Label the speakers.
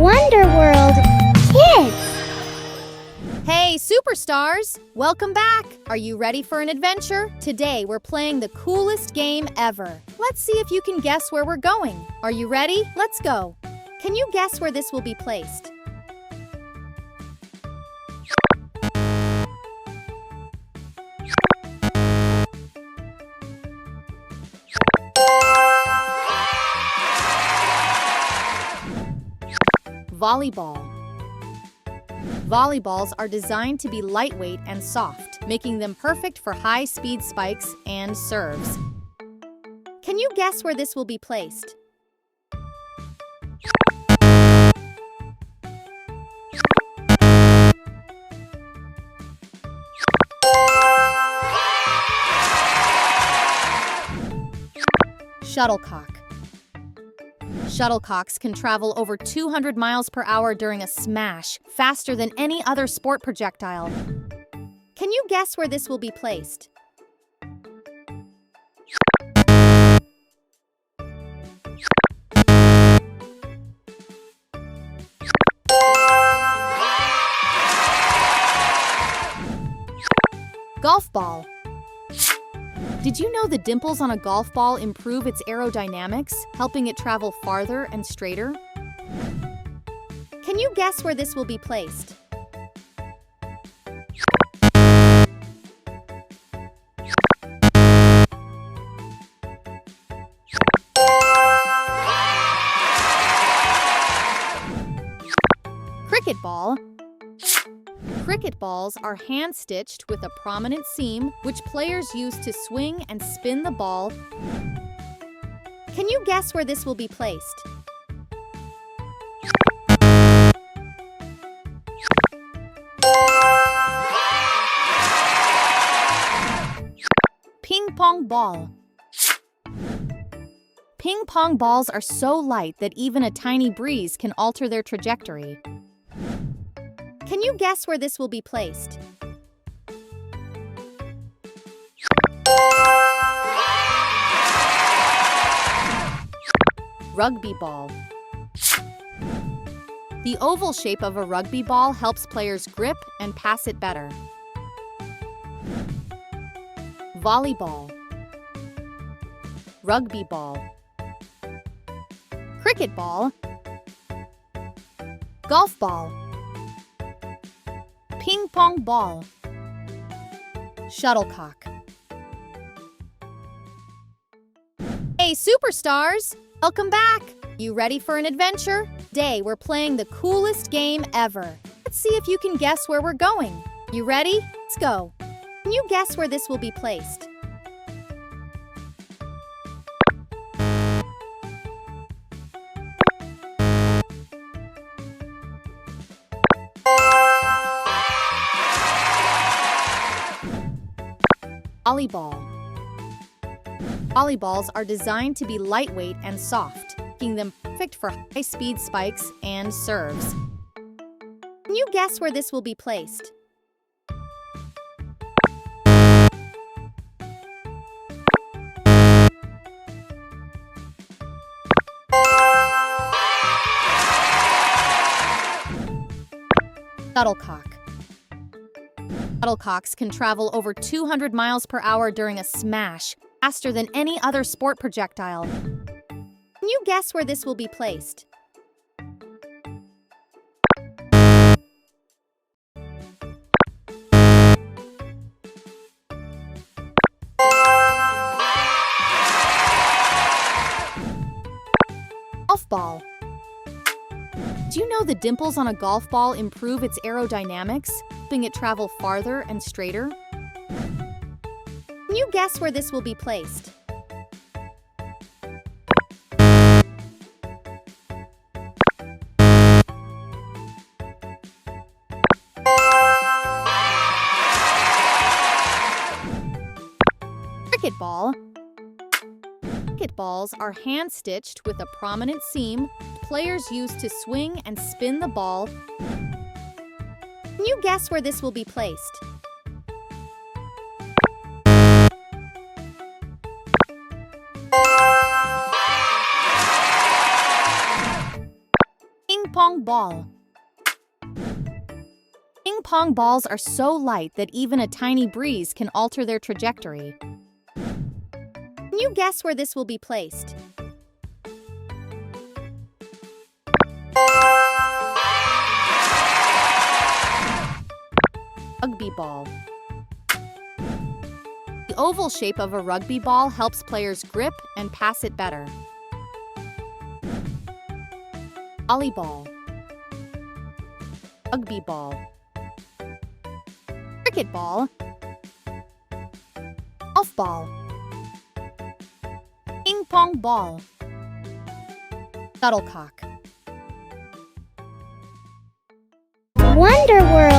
Speaker 1: Wonder World Kids!
Speaker 2: Hey, superstars! Welcome back! Are you ready for an adventure? Today, we're playing the coolest game ever. Let's see if you can guess where we're going. Are you ready? Let's go! Can you guess where this will be placed? Volleyball. Volleyballs are designed to be lightweight and soft, making them perfect for high-speed spikes and serves. Can you guess where this will be placed? Shuttlecock. Shuttlecocks can travel over 200 miles per hour during a smash, faster than any other sport projectile. Can you guess where this will be placed? Golf ball. Did you know the dimples on a golf ball improve its aerodynamics, helping it travel farther and straighter? Can you guess where this will be placed? Cricket ball. Cricket balls are hand-stitched with a prominent seam, which players use to swing and spin the ball. Can you guess where this will be placed? Ping-pong ball. Ping-pong balls are so light that even a tiny breeze can alter their trajectory. Can you guess where this will be placed? Rugby ball. The oval shape of a rugby ball helps players grip and pass it better. Volleyball. Rugby ball. Cricket ball. Golf ball. Ping-pong ball. Shuttlecock. Hey, superstars! Welcome back! You ready for an adventure? Today, we're playing the coolest game ever. Let's see if you can guess where we're going. You ready? Let's go. Can you guess where this will be placed? Volleyball. Volleyballs are designed to be lightweight and soft, making them perfect for high-speed spikes and serves. Can you guess where this will be placed? Shuttlecock. Shuttlecocks can travel over 200 miles per hour during a smash, faster than any other sport projectile. Can you guess where this will be placed? Golf ball. Do you know the dimples on a golf ball improve its aerodynamics, helping it travel farther and straighter? Can you guess where this will be placed? Cricket ball. Cricket balls are hand-stitched with a prominent seam players use to swing and spin the ball. Can you guess where this will be placed? Ping-pong ball. Ping-pong balls are so light that even a tiny breeze can alter their trajectory. Can you guess where this will be placed? Rugby ball. The oval shape of a rugby ball helps players grip and pass it better. Volleyball. Rugby ball. Cricket ball. Golf ball. Ping-pong ball. Shuttlecock.
Speaker 1: Wonder World.